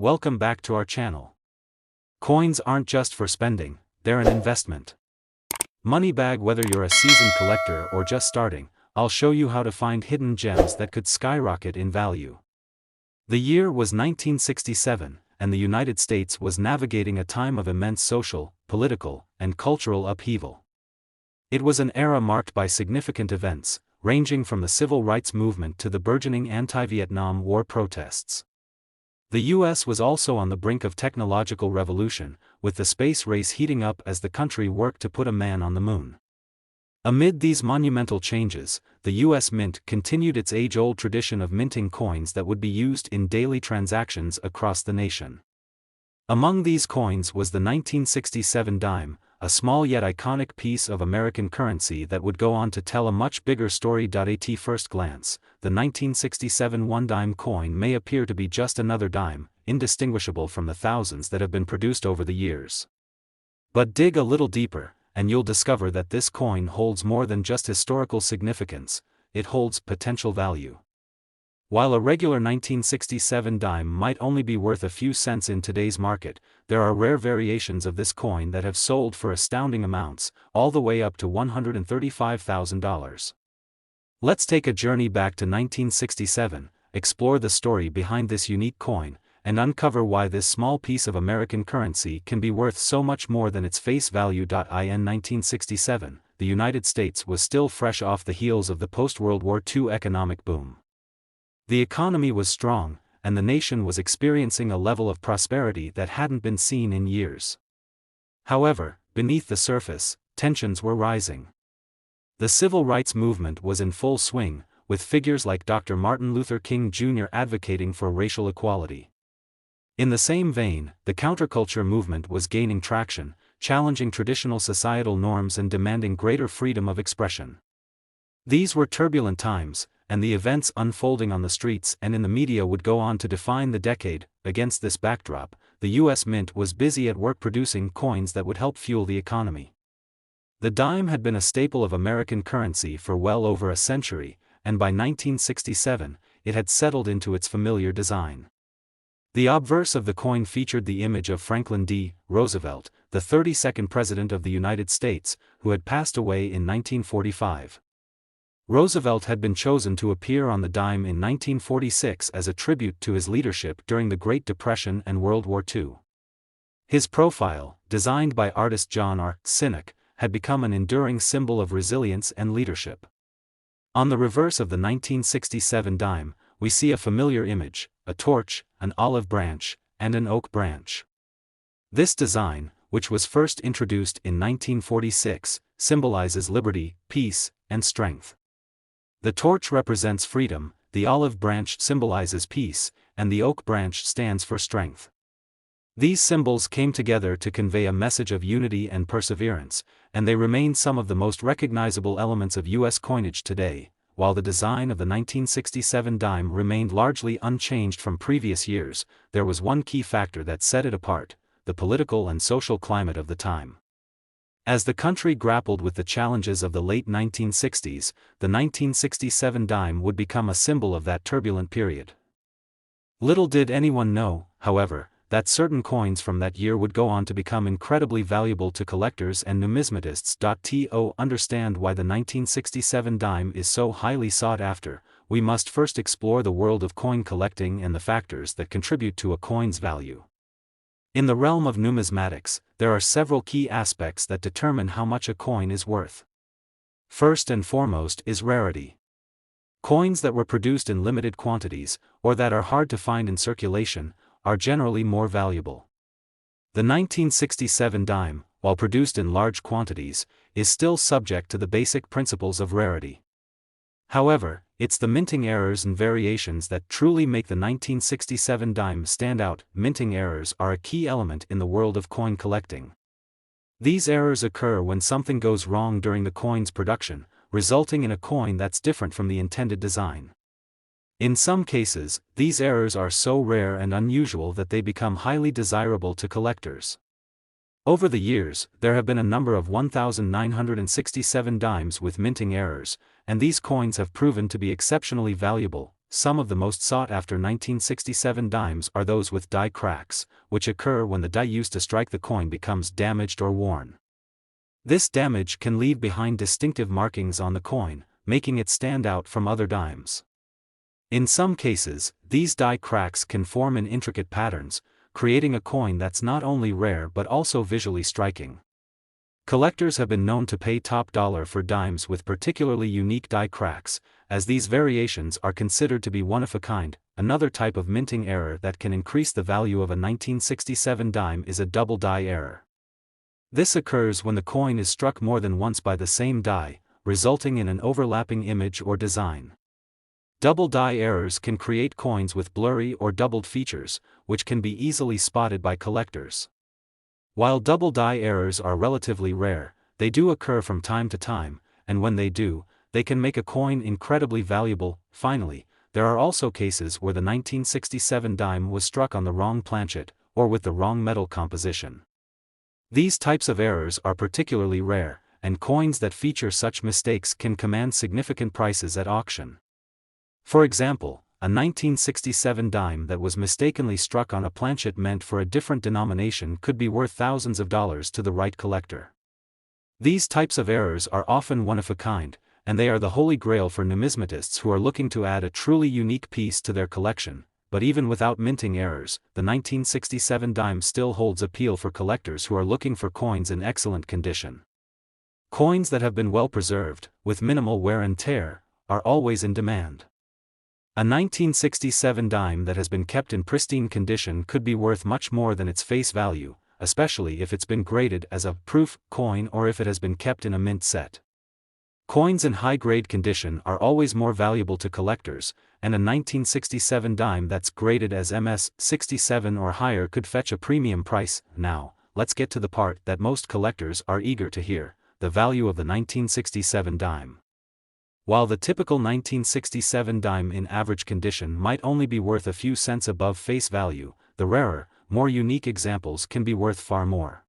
Welcome back to our channel. Coins aren't just for spending, they're an investment. Money bag. Whether you're a seasoned collector or just starting, I'll show you how to find hidden gems that could skyrocket in value. The year was 1967, and the United States was navigating a time of immense social, political, and cultural upheaval. It was an era marked by significant events, ranging from the civil rights movement to the burgeoning anti-Vietnam War protests. The U.S. was also on the brink of technological revolution, with the space race heating up as the country worked to put a man on the moon. Amid these monumental changes, the U.S. Mint continued its age-old tradition of minting coins that would be used in daily transactions across the nation. Among these coins was the 1967 dime, a small yet iconic piece of American currency that would go on to tell a much bigger story. At first glance, the 1967 one-dime coin may appear to be just another dime, indistinguishable from the thousands that have been produced over the years. But dig a little deeper, and you'll discover that this coin holds more than just historical significance, it holds potential value. While a regular 1967 dime might only be worth a few cents in today's market, there are rare variations of this coin that have sold for astounding amounts, all the way up to $135,000. Let's take a journey back to 1967, explore the story behind this unique coin, and uncover why this small piece of American currency can be worth so much more than its face value. In 1967, the United States was still fresh off the heels of the post-World War II economic boom. The economy was strong, and the nation was experiencing a level of prosperity that hadn't been seen in years. However, beneath the surface, tensions were rising. The civil rights movement was in full swing, with figures like Dr. Martin Luther King Jr. advocating for racial equality. In the same vein, the counterculture movement was gaining traction, challenging traditional societal norms and demanding greater freedom of expression. These were turbulent times, and the events unfolding on the streets and in the media would go on to define the decade. Against this backdrop, the U.S. Mint was busy at work producing coins that would help fuel the economy. The dime had been a staple of American currency for well over a century, and by 1967, it had settled into its familiar design. The obverse of the coin featured the image of Franklin D. Roosevelt, the 32nd President of the United States, who had passed away in 1945. Roosevelt had been chosen to appear on the dime in 1946 as a tribute to his leadership during the Great Depression and World War II. His profile, designed by artist John R. Sinek, had become an enduring symbol of resilience and leadership. On the reverse of the 1967 dime, we see a familiar image: a torch, an olive branch, and an oak branch. This design, which was first introduced in 1946, symbolizes liberty, peace, and strength. The torch represents freedom, the olive branch symbolizes peace, and the oak branch stands for strength. These symbols came together to convey a message of unity and perseverance, and they remain some of the most recognizable elements of U.S. coinage today. While the design of the 1967 dime remained largely unchanged from previous years, there was one key factor that set it apart: the political and social climate of the time. As the country grappled with the challenges of the late 1960s, the 1967 dime would become a symbol of that turbulent period. Little did anyone know, however, that certain coins from that year would go on to become incredibly valuable to collectors and numismatists. To understand why the 1967 dime is so highly sought after, we must first explore the world of coin collecting and the factors that contribute to a coin's value. In the realm of numismatics, there are several key aspects that determine how much a coin is worth. First and foremost is rarity. Coins that were produced in limited quantities, or that are hard to find in circulation, are generally more valuable. The 1967 dime, while produced in large quantities, is still subject to the basic principles of rarity. However, it's the minting errors and variations that truly make the 1967 dime stand out. Minting errors are a key element in the world of coin collecting. These errors occur when something goes wrong during the coin's production, resulting in a coin that's different from the intended design. In some cases, these errors are so rare and unusual that they become highly desirable to collectors. Over the years, there have been a number of 1,967 dimes with minting errors, and these coins have proven to be exceptionally valuable. some of the most sought-after 1967 dimes are those with die cracks, which occur when the die used to strike the coin becomes damaged or worn. This damage can leave behind distinctive markings on the coin, making it stand out from other dimes. In some cases, these die cracks can form in intricate patterns, creating a coin that's not only rare but also visually striking. Collectors have been known to pay top dollar for dimes with particularly unique die cracks, as these variations are considered to be one-of-a-kind. Another type of minting error that can increase the value of a 1967 dime is a double die error. This occurs when the coin is struck more than once by the same die, resulting in an overlapping image or design. Double die errors can create coins with blurry or doubled features, which can be easily spotted by collectors. While double die errors are relatively rare, they do occur from time to time, and when they do, they can make a coin incredibly valuable. Finally, there are also cases where the 1967 dime was struck on the wrong planchet, or with the wrong metal composition. These types of errors are particularly rare, and coins that feature such mistakes can command significant prices at auction. For example, a 1967 dime that was mistakenly struck on a planchet meant for a different denomination could be worth thousands of dollars to the right collector. These types of errors are often one-of-a-kind, and they are the holy grail for numismatists who are looking to add a truly unique piece to their collection. But even without minting errors, the 1967 dime still holds appeal for collectors who are looking for coins in excellent condition. Coins that have been well preserved, with minimal wear and tear, are always in demand. A 1967 dime that has been kept in pristine condition could be worth much more than its face value, especially if it's been graded as a proof coin or if it has been kept in a mint set. Coins in high-grade condition are always more valuable to collectors, and a 1967 dime that's graded as MS-67 or higher could fetch a premium price. Now, let's get to the part that most collectors are eager to hear: the value of the 1967 dime. While the typical 1967 dime in average condition might only be worth a few cents above face value, the rarer, more unique examples can be worth far more.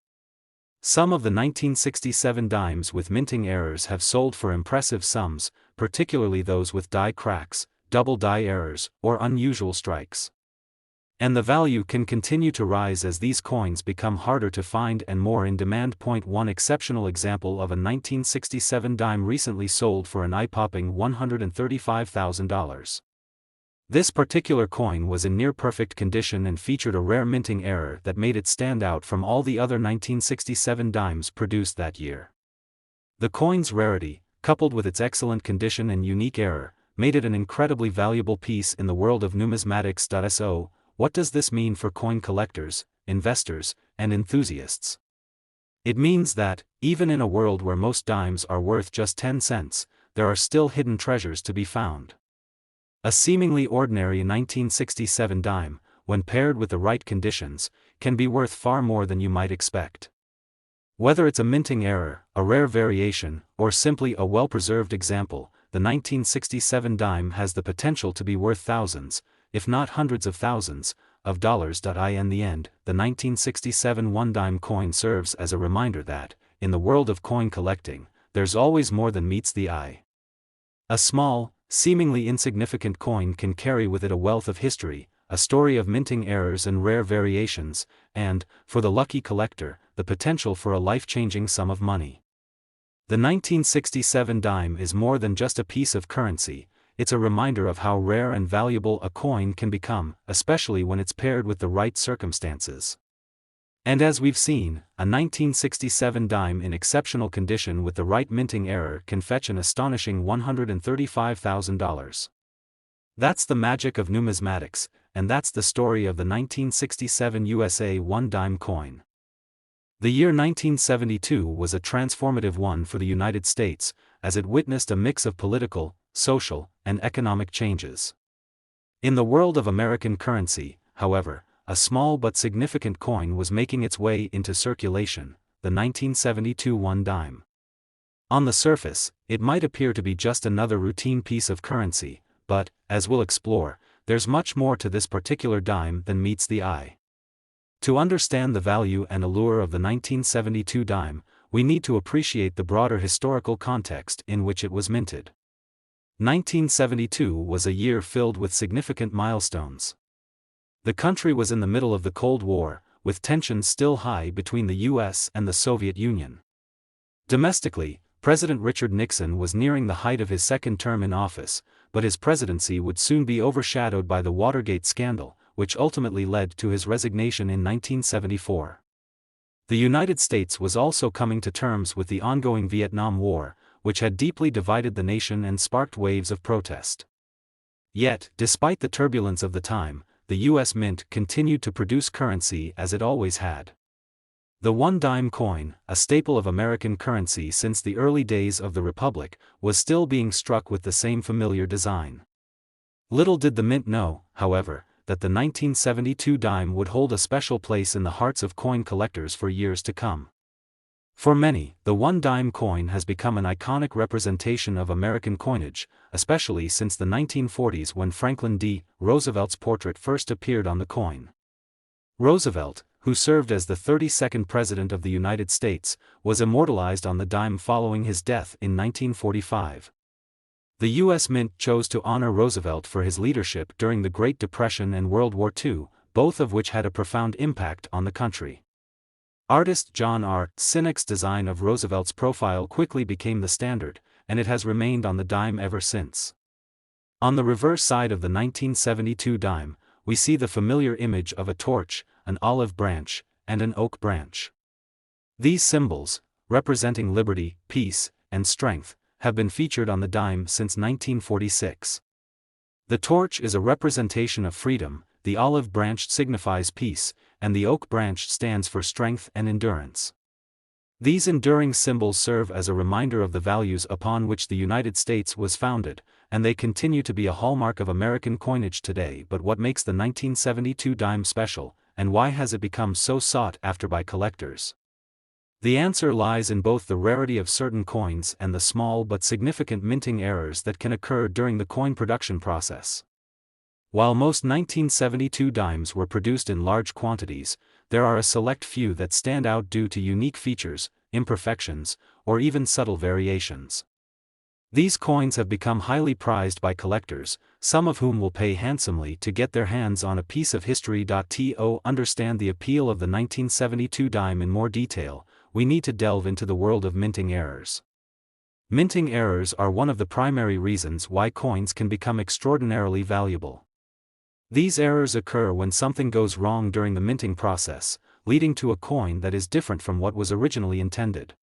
Some of the 1967 dimes with minting errors have sold for impressive sums, particularly those with die cracks, double die errors, or unusual strikes. And the value can continue to rise as these coins become harder to find and more in demand. One exceptional example of a 1967 dime recently sold for an eye-popping $135,000. This particular coin was in near-perfect condition and featured a rare minting error that made it stand out from all the other 1967 dimes produced that year. The coin's rarity, coupled with its excellent condition and unique error, made it an incredibly valuable piece in the world of numismatics. So, what does this mean for coin collectors, investors, and enthusiasts? It means that, even in a world where most dimes are worth just 10 cents, there are still hidden treasures to be found. A seemingly ordinary 1967 dime, when paired with the right conditions, can be worth far more than you might expect. Whether it's a minting error, a rare variation, or simply a well-preserved example, the 1967 dime has the potential to be worth thousands, if not hundreds of thousands, of dollars. In the end, the 1967 one-dime coin serves as a reminder that, in the world of coin collecting, there's always more than meets the eye. A small, seemingly insignificant coin can carry with it a wealth of history, a story of minting errors and rare variations, and, for the lucky collector, the potential for a life-changing sum of money. The 1967 dime is more than just a piece of currency. It's a reminder of how rare and valuable a coin can become, especially when it's paired with the right circumstances. And as we've seen, a 1967 dime in exceptional condition with the right minting error can fetch an astonishing $135,000. That's the magic of numismatics, and that's the story of the 1967 USA one-dime coin. The year 1972 was a transformative one for the United States, as it witnessed a mix of political, social, and economic changes. In the world of American currency, however, a small but significant coin was making its way into circulation: the 1972 one-dime. On the surface, it might appear to be just another routine piece of currency, but, as we'll explore, there's much more to this particular dime than meets the eye. To understand the value and allure of the 1972 dime, we need to appreciate the broader historical context in which it was minted. 1972 was a year filled with significant milestones. The country was in the middle of the Cold War, with tensions still high between the US and the Soviet Union. Domestically, President Richard Nixon was nearing the height of his second term in office, but his presidency would soon be overshadowed by the Watergate scandal, which ultimately led to his resignation in 1974. The United States was also coming to terms with the ongoing Vietnam War, which had deeply divided the nation and sparked waves of protest. Yet, despite the turbulence of the time, the U.S. Mint continued to produce currency as it always had. The one-dime coin, a staple of American currency since the early days of the Republic, was still being struck with the same familiar design. Little did the Mint know, however, that the 1972 dime would hold a special place in the hearts of coin collectors for years to come. For many, the one-dime coin has become an iconic representation of American coinage, especially since the 1940s when Franklin D. Roosevelt's portrait first appeared on the coin. Roosevelt, who served as the 32nd President of the United States, was immortalized on the dime following his death in 1945. The U.S. Mint chose to honor Roosevelt for his leadership during the Great Depression and World War II, both of which had a profound impact on the country. Artist John R. Sinek's design of Roosevelt's profile quickly became the standard, and it has remained on the dime ever since. On the reverse side of the 1972 dime, we see the familiar image of a torch, an olive branch, and an oak branch. These symbols, representing liberty, peace, and strength, have been featured on the dime since 1946. The torch is a representation of freedom, the olive branch signifies peace, and the oak branch stands for strength and endurance. These enduring symbols serve as a reminder of the values upon which the United States was founded, and they continue to be a hallmark of American coinage today. But what makes the 1972 dime special, and why has it become so sought after by collectors? The answer lies in both the rarity of certain coins and the small but significant minting errors that can occur during the coin production process. While most 1972 dimes were produced in large quantities, there are a select few that stand out due to unique features, imperfections, or even subtle variations. These coins have become highly prized by collectors, some of whom will pay handsomely to get their hands on a piece of history. To understand the appeal of the 1972 dime in more detail, we need to delve into the world of minting errors. Minting errors are one of the primary reasons why coins can become extraordinarily valuable. These errors occur when something goes wrong during the minting process, leading to a coin that is different from what was originally intended.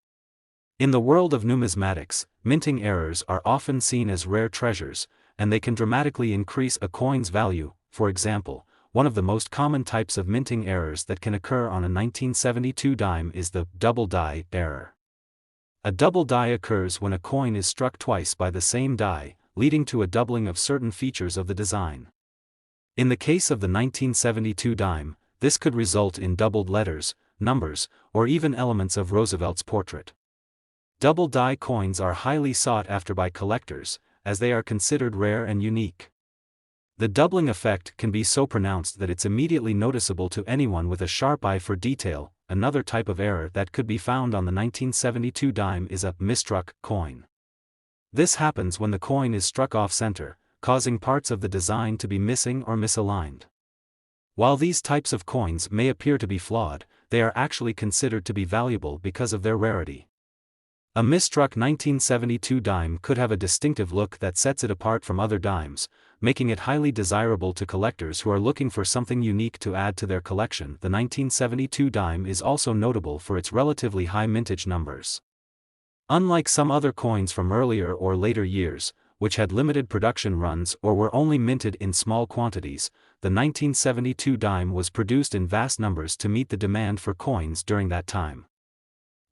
In the world of numismatics, minting errors are often seen as rare treasures, and they can dramatically increase a coin's value. For example, one of the most common types of minting errors that can occur on a 1972 dime is the double die error. A double die occurs when a coin is struck twice by the same die, leading to a doubling of certain features of the design. In the case of the 1972 dime, this could result in doubled letters, numbers, or even elements of Roosevelt's portrait. Double die coins are highly sought after by collectors, as they are considered rare and unique. The doubling effect can be so pronounced that it's immediately noticeable to anyone with a sharp eye for detail. Another type of error that could be found on the 1972 dime is a misstruck coin. This happens when the coin is struck off-center, causing parts of the design to be missing or misaligned. While these types of coins may appear to be flawed, they are actually considered to be valuable because of their rarity. A misstruck 1972 dime could have a distinctive look that sets it apart from other dimes, making it highly desirable to collectors who are looking for something unique to add to their collection. The 1972 dime is also notable for its relatively high mintage numbers. Unlike some other coins from earlier or later years, which had limited production runs or were only minted in small quantities, the 1972 dime was produced in vast numbers to meet the demand for coins during that time.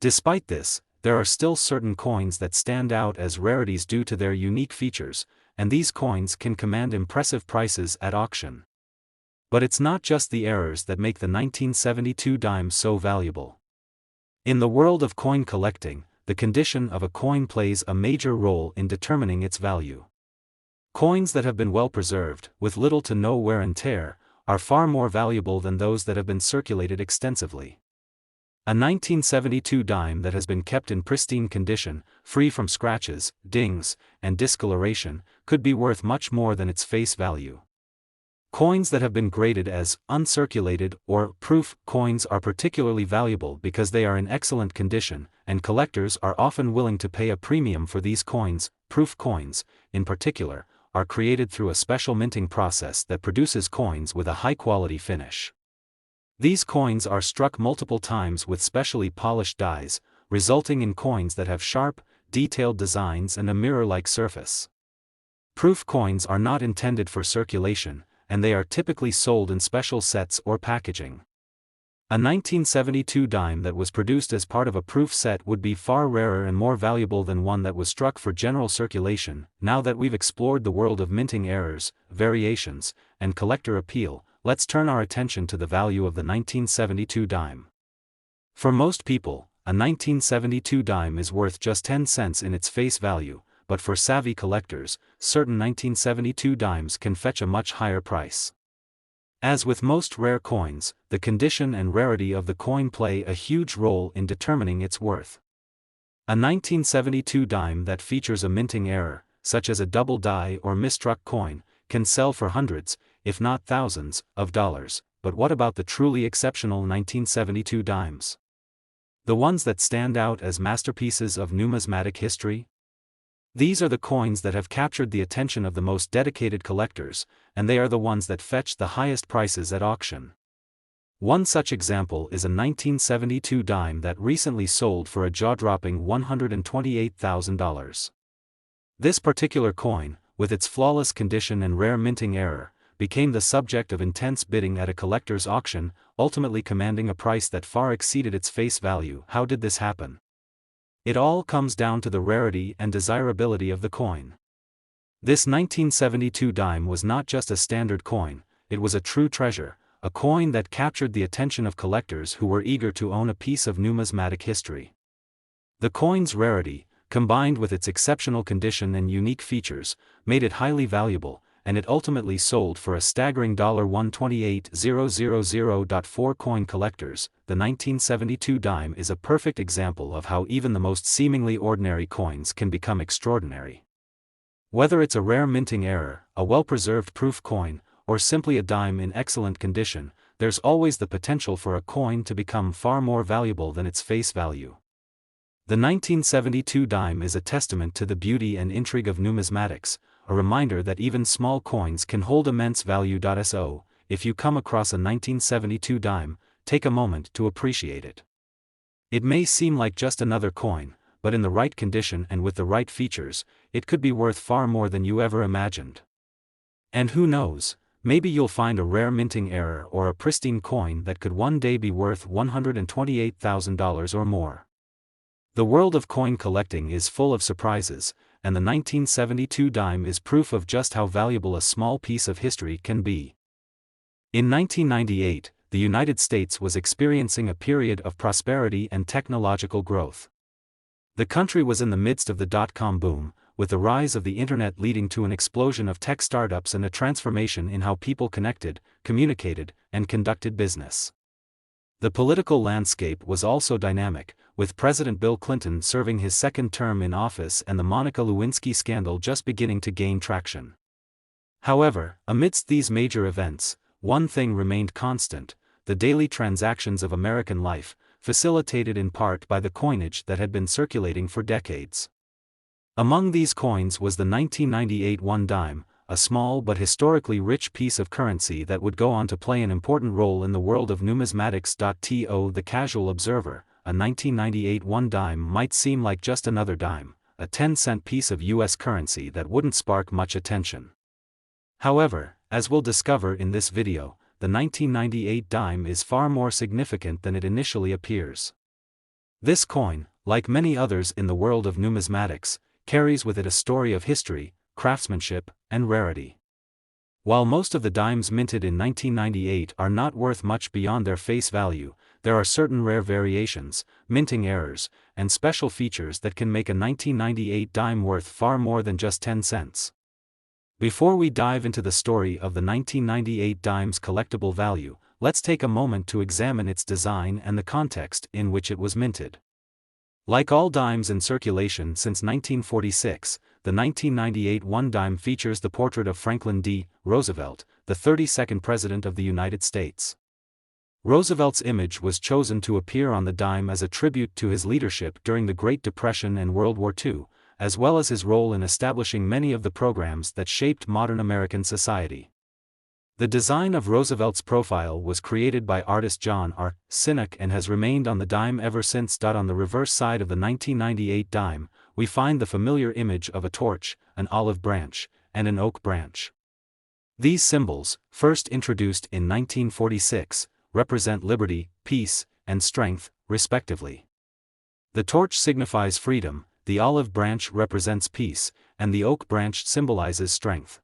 Despite this, there are still certain coins that stand out as rarities due to their unique features, and these coins can command impressive prices at auction. But it's not just the errors that make the 1972 dime so valuable. In the world of coin collecting, the condition of a coin plays a major role in determining its value. Coins that have been well preserved, with little to no wear and tear, are far more valuable than those that have been circulated extensively. A 1972 dime that has been kept in pristine condition, free from scratches, dings, and discoloration, could be worth much more than its face value. Coins that have been graded as uncirculated or proof coins are particularly valuable because they are in excellent condition, and collectors are often willing to pay a premium for these coins. Proof coins, in particular, are created through a special minting process that produces coins with a high-quality finish. These coins are struck multiple times with specially polished dies, resulting in coins that have sharp, detailed designs and a mirror-like surface. Proof coins are not intended for circulation, and they are typically sold in special sets or packaging. A 1972 dime that was produced as part of a proof set would be far rarer and more valuable than one that was struck for general circulation. Now that we've explored the world of minting errors, variations, and collector appeal, let's turn our attention to the value of the 1972 dime. For most people, a 1972 dime is worth just 10 cents in its face value, but for savvy collectors, certain 1972 dimes can fetch a much higher price. As with most rare coins, the condition and rarity of the coin play a huge role in determining its worth. A 1972 dime that features a minting error, such as a double die or misstruck coin, can sell for hundreds, if not thousands, of dollars. But what about the truly exceptional 1972 dimes? The ones that stand out as masterpieces of numismatic history? These are the coins that have captured the attention of the most dedicated collectors, and they are the ones that fetch the highest prices at auction. One such example is a 1972 dime that recently sold for a jaw-dropping $128,000. This particular coin, with its flawless condition and rare minting error, became the subject of intense bidding at a collector's auction, ultimately commanding a price that far exceeded its face value. How did this happen? It all comes down to the rarity and desirability of the coin. This 1972 dime was not just a standard coin, it was a true treasure, a coin that captured the attention of collectors who were eager to own a piece of numismatic history. The coin's rarity, combined with its exceptional condition and unique features, made it highly valuable, and it ultimately sold for a staggering $128,000. For coin collectors, the 1972 dime is a perfect example of how even the most seemingly ordinary coins can become extraordinary. Whether it's a rare minting error, a well-preserved proof coin, or simply a dime in excellent condition, there's always the potential for a coin to become far more valuable than its face value. The 1972 dime is a testament to the beauty and intrigue of numismatics, a reminder that even small coins can hold immense value. So, if you come across a 1972 dime, take a moment to appreciate it. It may seem like just another coin, but in the right condition and with the right features, it could be worth far more than you ever imagined. And who knows, maybe you'll find a rare minting error or a pristine coin that could one day be worth $128,000 or more. The world of coin collecting is full of surprises, and the 1972 dime is proof of just how valuable a small piece of history can be. In 1998, the United States was experiencing a period of prosperity and technological growth. The country was in the midst of the dot-com boom, with the rise of the internet leading to an explosion of tech startups and a transformation in how people connected, communicated, and conducted business. The political landscape was also dynamic, with President Bill Clinton serving his second term in office and the Monica Lewinsky scandal just beginning to gain traction. However, amidst these major events, one thing remained constant: the daily transactions of American life, facilitated in part by the coinage that had been circulating for decades. Among these coins was the 1998 one dime, a small but historically rich piece of currency that would go on to play an important role in the world of numismatics. To the casual observer, a 1998 one dime might seem like just another dime, a 10-cent piece of US currency that wouldn't spark much attention. However, as we'll discover in this video, the 1998 dime is far more significant than it initially appears. This coin, like many others in the world of numismatics, carries with it a story of history, craftsmanship, and rarity. While most of the dimes minted in 1998 are not worth much beyond their face value, there are certain rare variations, minting errors, and special features that can make a 1998 dime worth far more than just 10 cents. Before we dive into the story of the 1998 dime's collectible value, let's take a moment to examine its design and the context in which it was minted. Like all dimes in circulation since 1946, the 1998 one dime features the portrait of Franklin D. Roosevelt, the 32nd President of the United States. Roosevelt's image was chosen to appear on the dime as a tribute to his leadership during the Great Depression and World War II, as well as his role in establishing many of the programs that shaped modern American society. The design of Roosevelt's profile was created by artist John R. Sinek and has remained on the dime ever since. On the reverse side of the 1998 dime, we find the familiar image of a torch, an olive branch, and an oak branch. These symbols, first introduced in 1946, represent liberty, peace, and strength, respectively. The torch signifies freedom, the olive branch represents peace, and the oak branch symbolizes strength.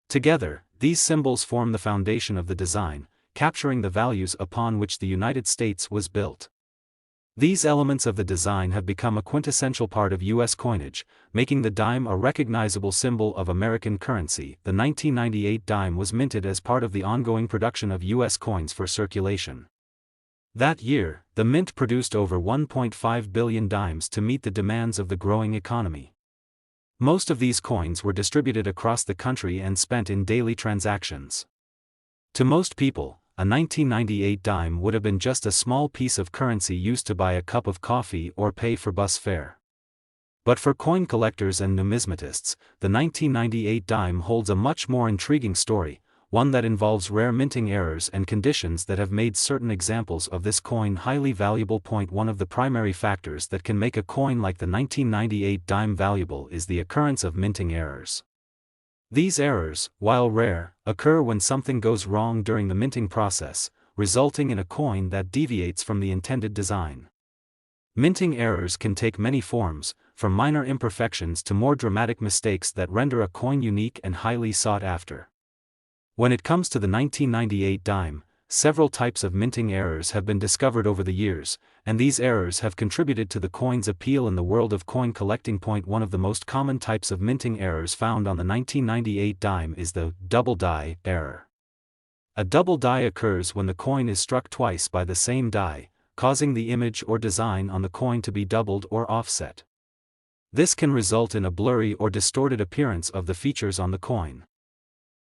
Together, these symbols form the foundation of the design, capturing the values upon which the United States was built. These elements of the design have become a quintessential part of U.S. coinage, making the dime a recognizable symbol of American currency. The 1998 dime was minted as part of the ongoing production of U.S. coins for circulation. That year, the mint produced over 1.5 billion dimes to meet the demands of the growing economy. Most of these coins were distributed across the country and spent in daily transactions. To most people, a 1998 dime would have been just a small piece of currency used to buy a cup of coffee or pay for bus fare. But for coin collectors and numismatists, the 1998 dime holds a much more intriguing story, one that involves rare minting errors and conditions that have made certain examples of this coin highly valuable. One of the primary factors that can make a coin like the 1998 dime valuable is the occurrence of minting errors. These errors, while rare, occur when something goes wrong during the minting process, resulting in a coin that deviates from the intended design. Minting errors can take many forms, from minor imperfections to more dramatic mistakes that render a coin unique and highly sought after. When it comes to the 1998 dime, several types of minting errors have been discovered over the years, and these errors have contributed to the coin's appeal in the world of coin collecting. One of the most common types of minting errors found on the 1998 dime is the double die error. A double die occurs when the coin is struck twice by the same die, causing the image or design on the coin to be doubled or offset. This can result in a blurry or distorted appearance of the features on the coin.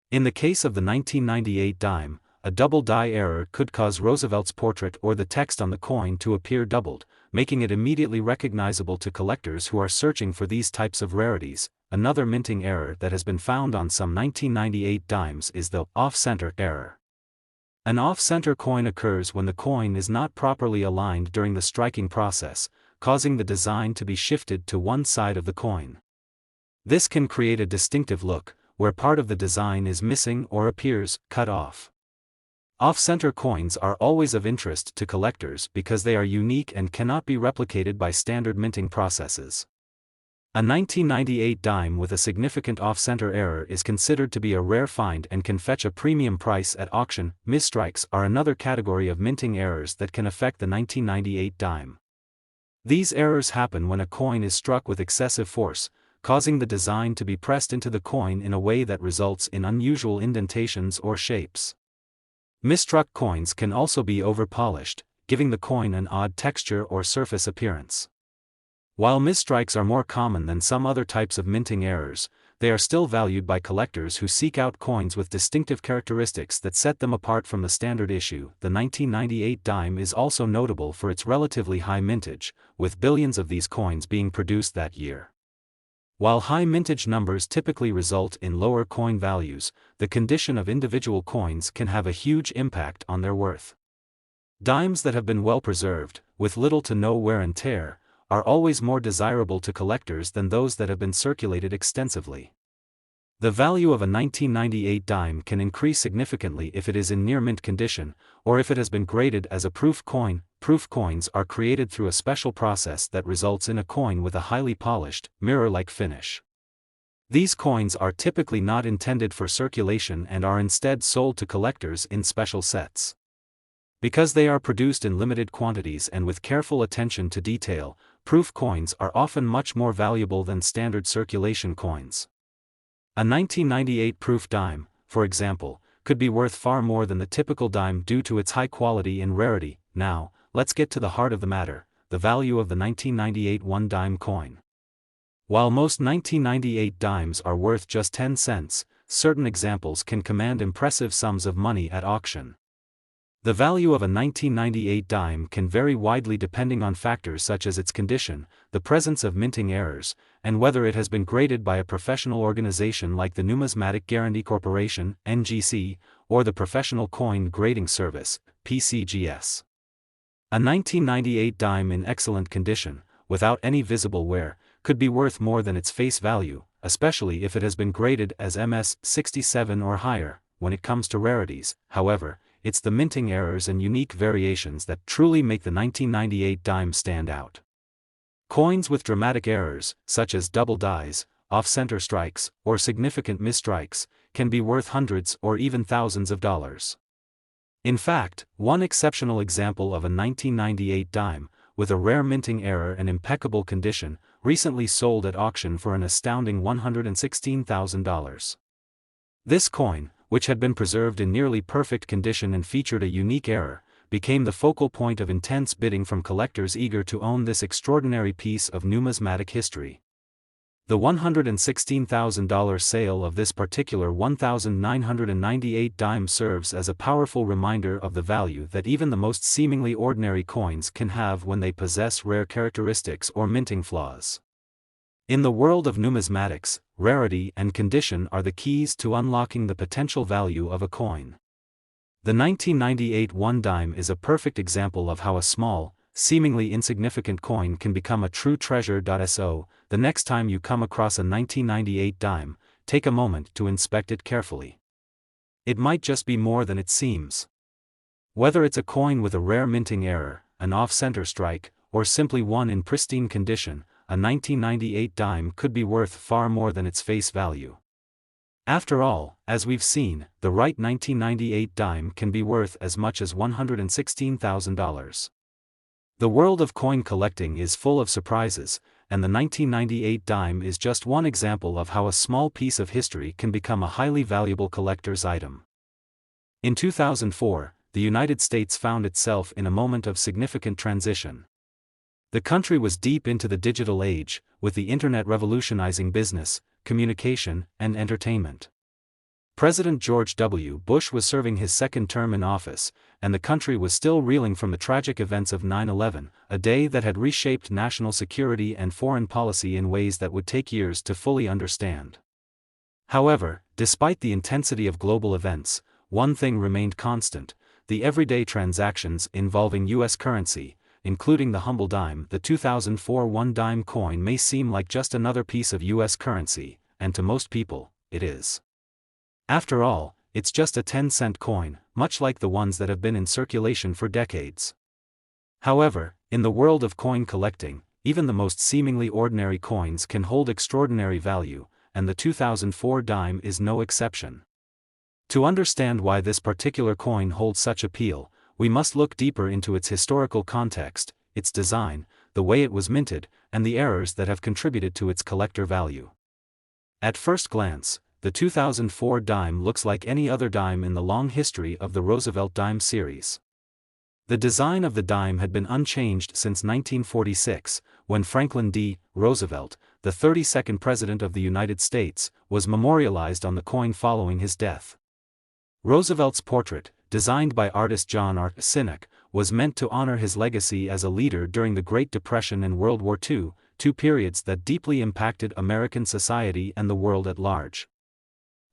In the case of the 1998 dime, a double die error could cause Roosevelt's portrait or the text on the coin to appear doubled, making it immediately recognizable to collectors who are searching for these types of rarities. Another minting error that has been found on some 1998 dimes is the off-center error. An off-center coin occurs when the coin is not properly aligned during the striking process, causing the design to be shifted to one side of the coin. This can create a distinctive look, where part of the design is missing or appears cut off. Off-center coins are always of interest to collectors because they are unique and cannot be replicated by standard minting processes. A 1998 dime with a significant off-center error is considered to be a rare find and can fetch a premium price at auction. Misstrikes are another category of minting errors that can affect the 1998 dime. These errors happen when a coin is struck with excessive force, causing the design to be pressed into the coin in a way that results in unusual indentations or shapes. Misstruck coins can also be over-polished, giving the coin an odd texture or surface appearance. While misstrikes are more common than some other types of minting errors, they are still valued by collectors who seek out coins with distinctive characteristics that set them apart from the standard issue. The 1998 dime is also notable for its relatively high mintage, with billions of these coins being produced that year. While high mintage numbers typically result in lower coin values, the condition of individual coins can have a huge impact on their worth. Dimes that have been well preserved, with little to no wear and tear, are always more desirable to collectors than those that have been circulated extensively. The value of a 1998 dime can increase significantly if it is in near mint condition, or if it has been graded as a proof coin. Proof coins are created through a special process that results in a coin with a highly polished, mirror-like finish. These coins are typically not intended for circulation and are instead sold to collectors in special sets. Because they are produced in limited quantities and with careful attention to detail, proof coins are often much more valuable than standard circulation coins. A 1998 proof dime, for example, could be worth far more than the typical dime due to its high quality and rarity. Now, let's get to the heart of the matter, the value of the 1998 1-dime coin. While most 1998 dimes are worth just 10 cents, certain examples can command impressive sums of money at auction. The value of a 1998 dime can vary widely depending on factors such as its condition, the presence of minting errors, and whether it has been graded by a professional organization like the Numismatic Guarantee Corporation (NGC) or the Professional Coin Grading Service (PCGS). A 1998 dime in excellent condition, without any visible wear, could be worth more than its face value, especially if it has been graded as MS-67 or higher. When it comes to rarities, however, it's the minting errors and unique variations that truly make the 1998 dime stand out. Coins with dramatic errors, such as double dies, off-center strikes, or significant misstrikes, can be worth hundreds or even thousands of dollars. In fact, one exceptional example of a 1998 dime, with a rare minting error and impeccable condition, recently sold at auction for an astounding $116,000. This coin, which had been preserved in nearly perfect condition and featured a unique error, became the focal point of intense bidding from collectors eager to own this extraordinary piece of numismatic history. The $116,000 sale of this particular 1998 dime serves as a powerful reminder of the value that even the most seemingly ordinary coins can have when they possess rare characteristics or minting flaws. In the world of numismatics, rarity and condition are the keys to unlocking the potential value of a coin. The 1998 1-dime is a perfect example of how a small, seemingly insignificant coin can become a true treasure. So, the next time you come across a 1998 dime, take a moment to inspect it carefully. It might just be more than it seems. Whether it's a coin with a rare minting error, an off-center strike, or simply one in pristine condition, a 1998 dime could be worth far more than its face value. After all, as we've seen, the right 1998 dime can be worth as much as $116,000. The world of coin collecting is full of surprises, and the 1998 dime is just one example of how a small piece of history can become a highly valuable collector's item. In 2004, the United States found itself in a moment of significant transition. The country was deep into the digital age, with the internet revolutionizing business, communication, and entertainment. President George W. Bush was serving his second term in office, and the country was still reeling from the tragic events of 9/11, a day that had reshaped national security and foreign policy in ways that would take years to fully understand. However, despite the intensity of global events, one thing remained constant: the everyday transactions involving U.S. currency, including the humble dime. The 2004 1-dime coin may seem like just another piece of U.S. currency, and to most people, it is. After all, it's just a 10-cent coin, much like the ones that have been in circulation for decades. However, in the world of coin collecting, even the most seemingly ordinary coins can hold extraordinary value, and the 2004 dime is no exception. To understand why this particular coin holds such appeal, we must look deeper into its historical context, its design, the way it was minted, and the errors that have contributed to its collector value. At first glance, the 2004 dime looks like any other dime in the long history of the Roosevelt Dime series. The design of the dime had been unchanged since 1946, when Franklin D. Roosevelt, the 32nd President of the United States, was memorialized on the coin following his death. Roosevelt's portrait, designed by artist John R. Sinek, was meant to honor his legacy as a leader during the Great Depression and World War II, two periods that deeply impacted American society and the world at large.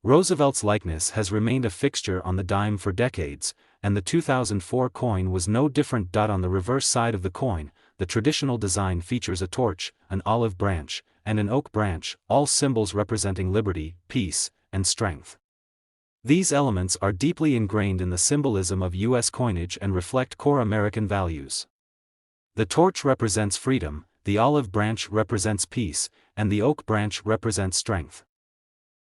Roosevelt's likeness has remained a fixture on the dime for decades, and the 2004 coin was no different. On the reverse side of the coin, the traditional design features a torch, an olive branch, and an oak branch, all symbols representing liberty, peace, and strength. These elements are deeply ingrained in the symbolism of U.S. coinage and reflect core American values. The torch represents freedom, the olive branch represents peace, and the oak branch represents strength.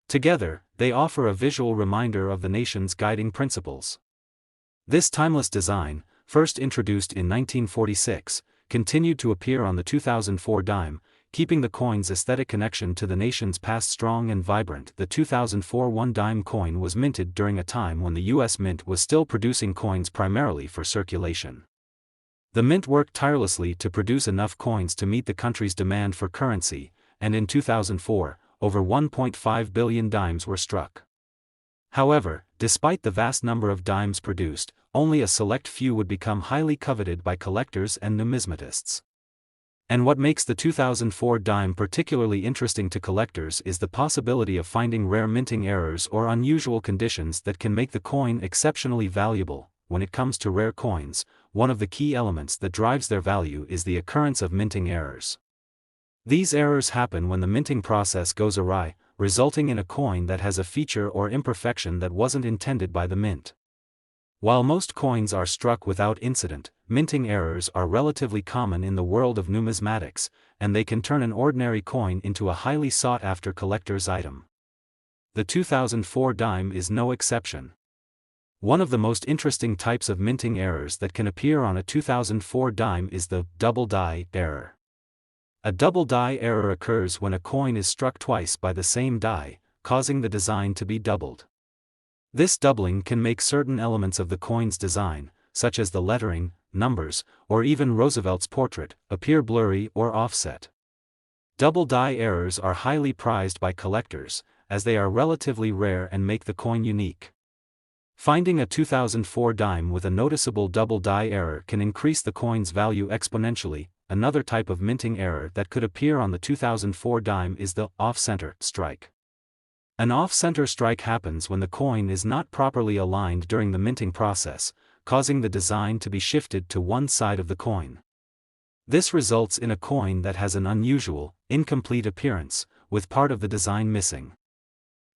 Together, they offer a visual reminder of the nation's guiding principles. This timeless design, first introduced in 1946, continued to appear on the 2004 dime, keeping the coin's aesthetic connection to the nation's past strong and vibrant. The 2004 one-dime coin was minted during a time when the U.S. Mint was still producing coins primarily for circulation. The Mint worked tirelessly to produce enough coins to meet the country's demand for currency, and in 2004, over 1.5 billion dimes were struck. However, despite the vast number of dimes produced, only a select few would become highly coveted by collectors and numismatists. And what makes the 2004 dime particularly interesting to collectors is the possibility of finding rare minting errors or unusual conditions that can make the coin exceptionally valuable. When it comes to rare coins, one of the key elements that drives their value is the occurrence of minting errors. These errors happen when the minting process goes awry, resulting in a coin that has a feature or imperfection that wasn't intended by the mint. While most coins are struck without incident, minting errors are relatively common in the world of numismatics, and they can turn an ordinary coin into a highly sought-after collector's item. The 2004 dime is no exception. One of the most interesting types of minting errors that can appear on a 2004 dime is the double die error. A double die error occurs when a coin is struck twice by the same die, causing the design to be doubled. This doubling can make certain elements of the coin's design, such as the lettering, numbers, or even Roosevelt's portrait, appear blurry or offset. Double die errors are highly prized by collectors, as they are relatively rare and make the coin unique. Finding a 2004 dime with a noticeable double die error can increase the coin's value exponentially. Another type of minting error that could appear on the 2004 dime is the off-center strike. An off-center strike happens when the coin is not properly aligned during the minting process, causing the design to be shifted to one side of the coin. This results in a coin that has an unusual, incomplete appearance, with part of the design missing.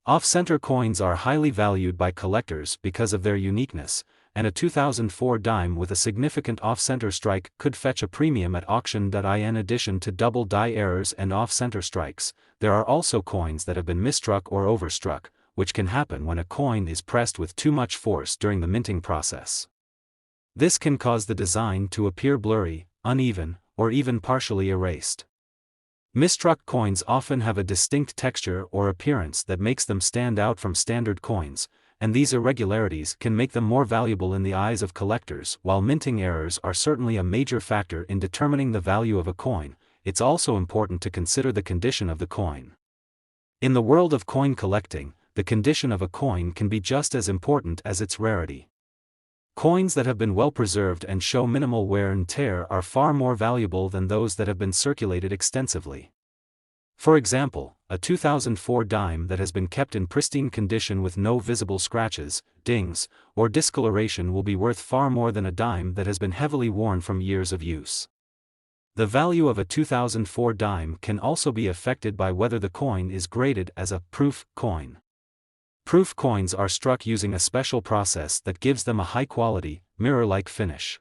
Off-center coins are highly valued by collectors because of their uniqueness, and a 2004 dime with a significant off-center strike could fetch a premium at auction. In addition to double die errors and off-center strikes, there are also coins that have been misstruck or overstruck, which can happen when a coin is pressed with too much force during the minting process. This can cause the design to appear blurry, uneven, or even partially erased. Misstruck coins often have a distinct texture or appearance that makes them stand out from standard coins, and these irregularities can make them more valuable in the eyes of collectors. While minting errors are certainly a major factor in determining the value of a coin, it's also important to consider the condition of the coin. In the world of coin collecting, the condition of a coin can be just as important as its rarity. Coins that have been well preserved and show minimal wear and tear are far more valuable than those that have been circulated extensively. For example, a 2004 dime that has been kept in pristine condition with no visible scratches, dings, or discoloration will be worth far more than a dime that has been heavily worn from years of use. The value of a 2004 dime can also be affected by whether the coin is graded as a proof coin. Proof coins are struck using a special process that gives them a high-quality, mirror-like finish.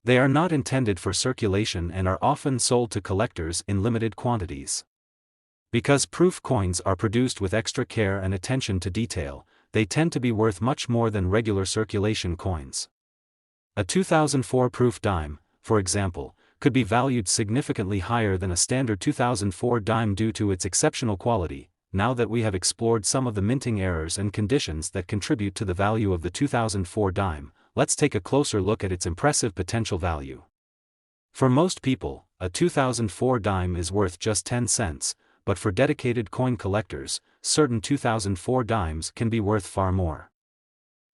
They are not intended for circulation and are often sold to collectors in limited quantities. Because proof coins are produced with extra care and attention to detail, they tend to be worth much more than regular circulation coins. A 2004 proof dime, for example, could be valued significantly higher than a standard 2004 dime due to its exceptional quality. Now that we have explored some of the minting errors and conditions that contribute to the value of the 2004 dime, let's take a closer look at its impressive potential value. For most people, a 2004 dime is worth just 10 cents, but for dedicated coin collectors, certain 2004 dimes can be worth far more.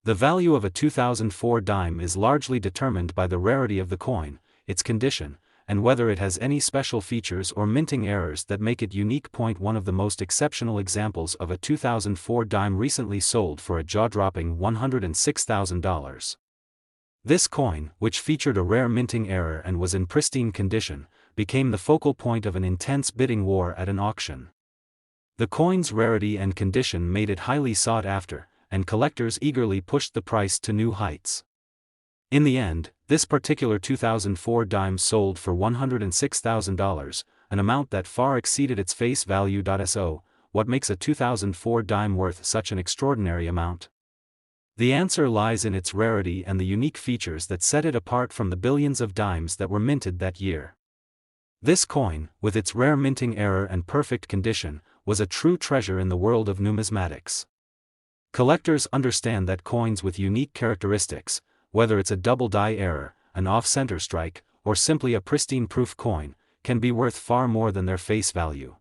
The value of a 2004 dime is largely determined by the rarity of the coin, its condition, and whether it has any special features or minting errors that make it unique. One of the most exceptional examples of a 2004 dime recently sold for a jaw-dropping $106,000. This coin, which featured a rare minting error and was in pristine condition, became the focal point of an intense bidding war at an auction. The coin's rarity and condition made it highly sought after, and collectors eagerly pushed the price to new heights. In the end, this particular 2004 dime sold for $106,000, an amount that far exceeded its face value. So, what makes a 2004 dime worth such an extraordinary amount? The answer lies in its rarity and the unique features that set it apart from the billions of dimes that were minted that year. This coin, with its rare minting error and perfect condition, was a true treasure in the world of numismatics. Collectors understand that coins with unique characteristics, whether it's a double die error, an off-center strike, or simply a pristine proof coin, can be worth far more than their face value.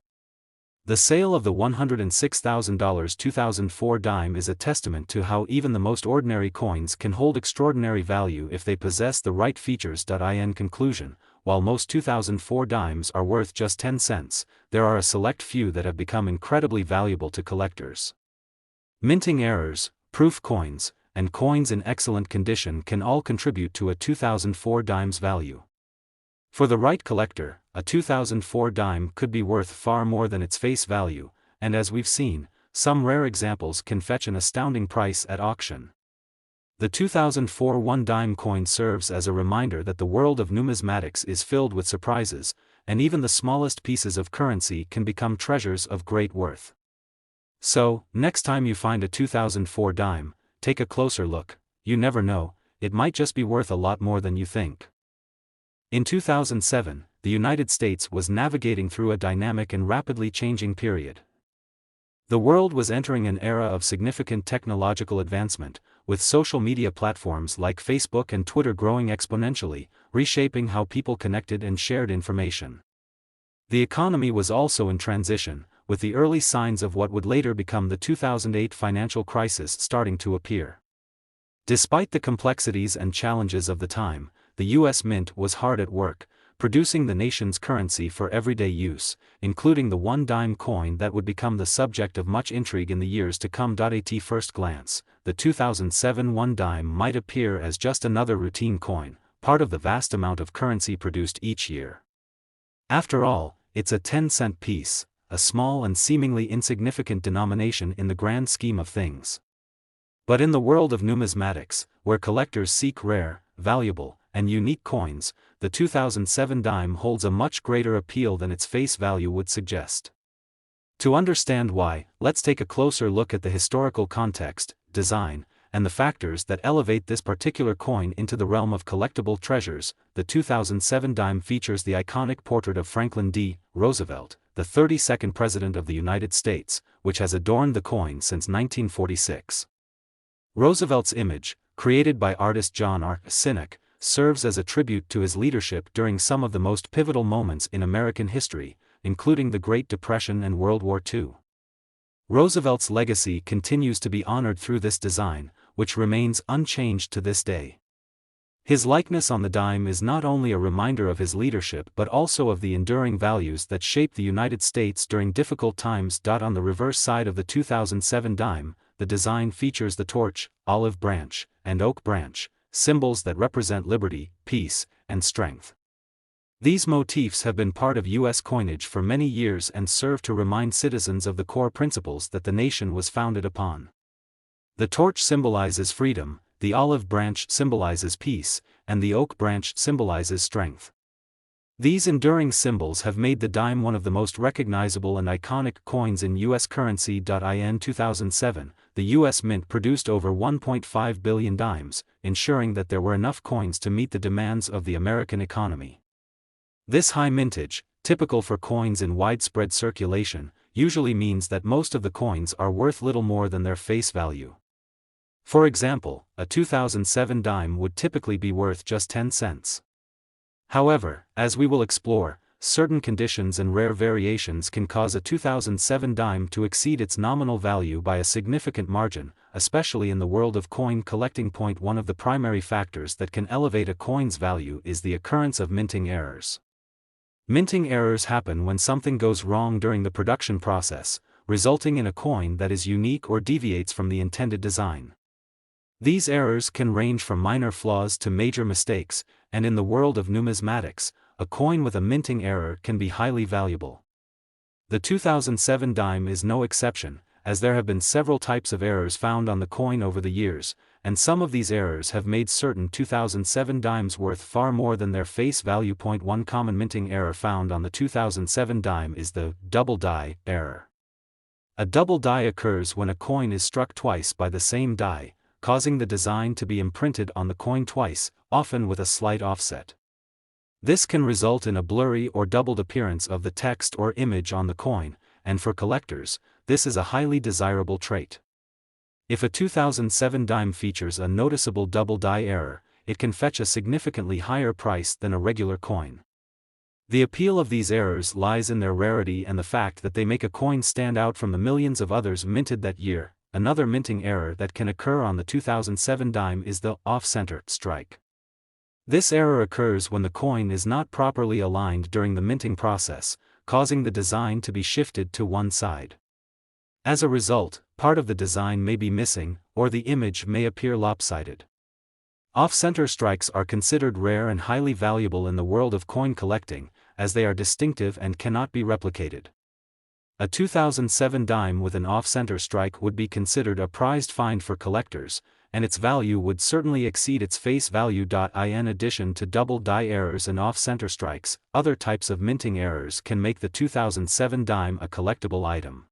The sale of the $106,000 2004 dime is a testament to how even the most ordinary coins can hold extraordinary value if they possess the right features. In conclusion, while most 2004 dimes are worth just 10 cents, there are a select few that have become incredibly valuable to collectors. Minting errors, proof coins, and coins in excellent condition can all contribute to a 2004 dime's value. For the right collector, a 2004 dime could be worth far more than its face value, and as we've seen, some rare examples can fetch an astounding price at auction. The 2004 one-dime coin serves as a reminder that the world of numismatics is filled with surprises, and even the smallest pieces of currency can become treasures of great worth. So, next time you find a 2004 dime, take a closer look. You never know, it might just be worth a lot more than you think. In 2007, the United States was navigating through a dynamic and rapidly changing period. The world was entering an era of significant technological advancement, with social media platforms like Facebook and Twitter growing exponentially, reshaping how people connected and shared information. The economy was also in transition, with the early signs of what would later become the 2008 financial crisis starting to appear. Despite the complexities and challenges of the time, the U.S. Mint was hard at work, producing the nation's currency for everyday use, including the one-dime coin that would become the subject of much intrigue in the years to come. At first glance, the 2007 one-dime might appear as just another routine coin, part of the vast amount of currency produced each year. After all, it's a 10-cent piece, a small and seemingly insignificant denomination in the grand scheme of things. But in the world of numismatics, where collectors seek rare, valuable, and unique coins, the 2007 dime holds a much greater appeal than its face value would suggest. To understand why, let's take a closer look at the historical context, design, and the factors that elevate this particular coin into the realm of collectible treasures. The 2007 dime features the iconic portrait of Franklin D. Roosevelt, the 32nd President of the United States, which has adorned the coin since 1946. Roosevelt's image, created by artist John R. Sinek, serves as a tribute to his leadership during some of the most pivotal moments in American history, including the Great Depression and World War II. Roosevelt's legacy continues to be honored through this design, which remains unchanged to this day. His likeness on the dime is not only a reminder of his leadership but also of the enduring values that shaped the United States during difficult times. On the reverse side of the 2007 dime, the design features the torch, olive branch, and oak branch, symbols that represent liberty, peace, and strength. These motifs have been part of U.S. coinage for many years and serve to remind citizens of the core principles that the nation was founded upon. The torch symbolizes freedom, the olive branch symbolizes peace, and the oak branch symbolizes strength. These enduring symbols have made the dime one of the most recognizable and iconic coins in U.S. currency. In 2007, the U.S. Mint produced over 1.5 billion dimes, ensuring that there were enough coins to meet the demands of the American economy. This high mintage, typical for coins in widespread circulation, usually means that most of the coins are worth little more than their face value. For example, a 2007 dime would typically be worth just 10 cents. However, as we will explore, certain conditions and rare variations can cause a 2007 dime to exceed its nominal value by a significant margin, especially in the world of coin collecting. One of the primary factors that can elevate a coin's value is the occurrence of minting errors. Minting errors happen when something goes wrong during the production process, resulting in a coin that is unique or deviates from the intended design. These errors can range from minor flaws to major mistakes, and in the world of numismatics, a coin with a minting error can be highly valuable. The 2007 dime is no exception, as there have been several types of errors found on the coin over the years, and some of these errors have made certain 2007 dimes worth far more than their face value. One common minting error found on the 2007 dime is the double die error. A double die occurs when a coin is struck twice by the same die, causing the design to be imprinted on the coin twice, often with a slight offset. This can result in a blurry or doubled appearance of the text or image on the coin, and for collectors, this is a highly desirable trait. If a 2007 dime features a noticeable double die error, it can fetch a significantly higher price than a regular coin. The appeal of these errors lies in their rarity and the fact that they make a coin stand out from the millions of others minted that year. Another minting error that can occur on the 2007 dime is the off-center strike. This error occurs when the coin is not properly aligned during the minting process, causing the design to be shifted to one side. As a result, part of the design may be missing, or the image may appear lopsided. Off-center strikes are considered rare and highly valuable in the world of coin collecting, as they are distinctive and cannot be replicated. A 2007 dime with an off-center strike would be considered a prized find for collectors, and its value would certainly exceed its face value. In addition to double die errors and off-center strikes, other types of minting errors can make the 2007 dime a collectible item.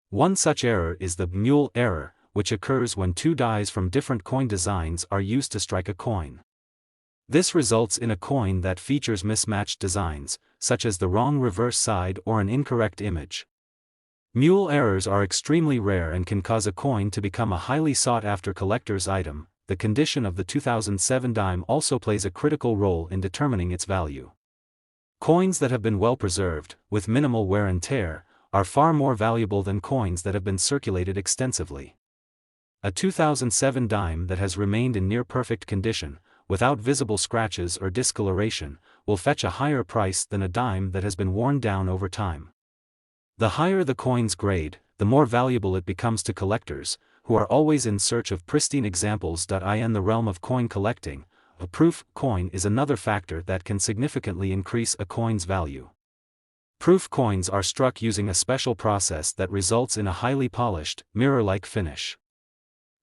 One such error is the mule error, which occurs when two dies from different coin designs are used to strike a coin. This results in a coin that features mismatched designs, such as the wrong reverse side or an incorrect image. Mule errors are extremely rare and can cause a coin to become a highly sought-after collector's item. The condition of the 2007 dime also plays a critical role in determining its value. Coins that have been well preserved, with minimal wear and tear, are far more valuable than coins that have been circulated extensively. A 2007 dime that has remained in near-perfect condition, without visible scratches or discoloration, will fetch a higher price than a dime that has been worn down over time. The higher the coin's grade, the more valuable it becomes to collectors, who are always in search of pristine examples. In the realm of coin collecting, a proof coin is another factor that can significantly increase a coin's value. Proof coins are struck using a special process that results in a highly polished, mirror-like finish.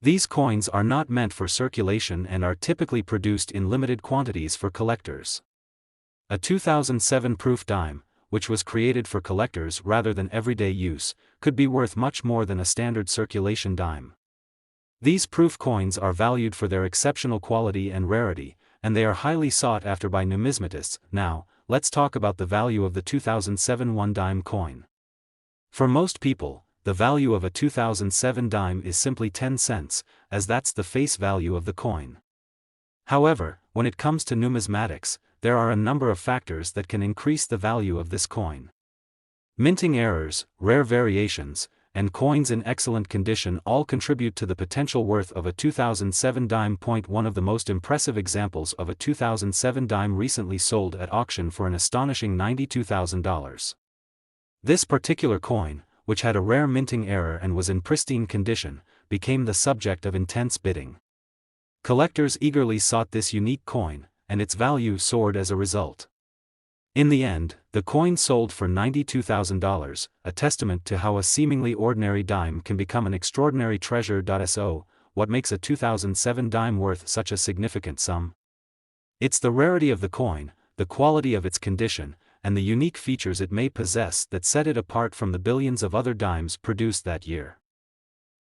These coins are not meant for circulation and are typically produced in limited quantities for collectors. A 2007 proof dime, which was created for collectors rather than everyday use, could be worth much more than a standard circulation dime. These proof coins are valued for their exceptional quality and rarity, and they are highly sought after by numismatists. Now, let's talk about the value of the 2007 one-dime coin. For most people, the value of a 2007 dime is simply 10 cents, as that's the face value of the coin. However, when it comes to numismatics, there are a number of factors that can increase the value of this coin. Minting errors, rare variations, and coins in excellent condition all contribute to the potential worth of a 2007 dime. One of the most impressive examples of a 2007 dime recently sold at auction for an astonishing $92,000. This particular coin, which had a rare minting error and was in pristine condition, became the subject of intense bidding. Collectors eagerly sought this unique coin, and its value soared as a result. In the end, the coin sold for $92,000, a testament to how a seemingly ordinary dime can become an extraordinary treasure. So, what makes a 2007 dime worth such a significant sum? It's the rarity of the coin, the quality of its condition, and the unique features it may possess that set it apart from the billions of other dimes produced that year.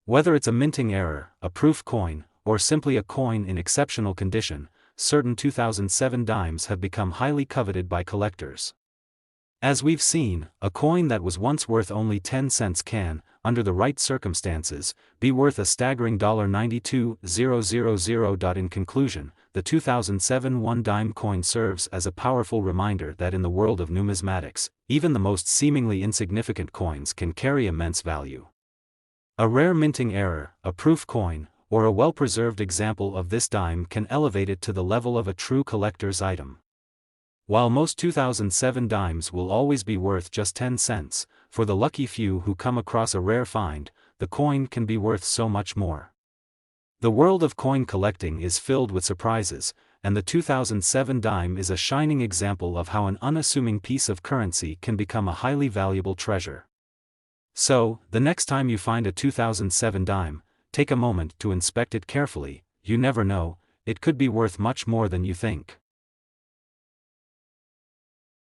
Whether it's a minting error, a proof coin, or simply a coin in exceptional condition, certain 2007 dimes have become highly coveted by collectors. As we've seen, a coin that was once worth only 10 cents can, under the right circumstances, be worth a staggering $92,000. In conclusion, the 2007 one-dime coin serves as a powerful reminder that in the world of numismatics, even the most seemingly insignificant coins can carry immense value. A rare minting error, a proof coin, or a well-preserved example of this dime can elevate it to the level of a true collector's item. While most 2007 dimes will always be worth just 10 cents, for the lucky few who come across a rare find, the coin can be worth so much more. The world of coin collecting is filled with surprises, and the 2007 dime is a shining example of how an unassuming piece of currency can become a highly valuable treasure. So, the next time you find a 2007 dime, take a moment to inspect it carefully. You never know, it could be worth much more than you think.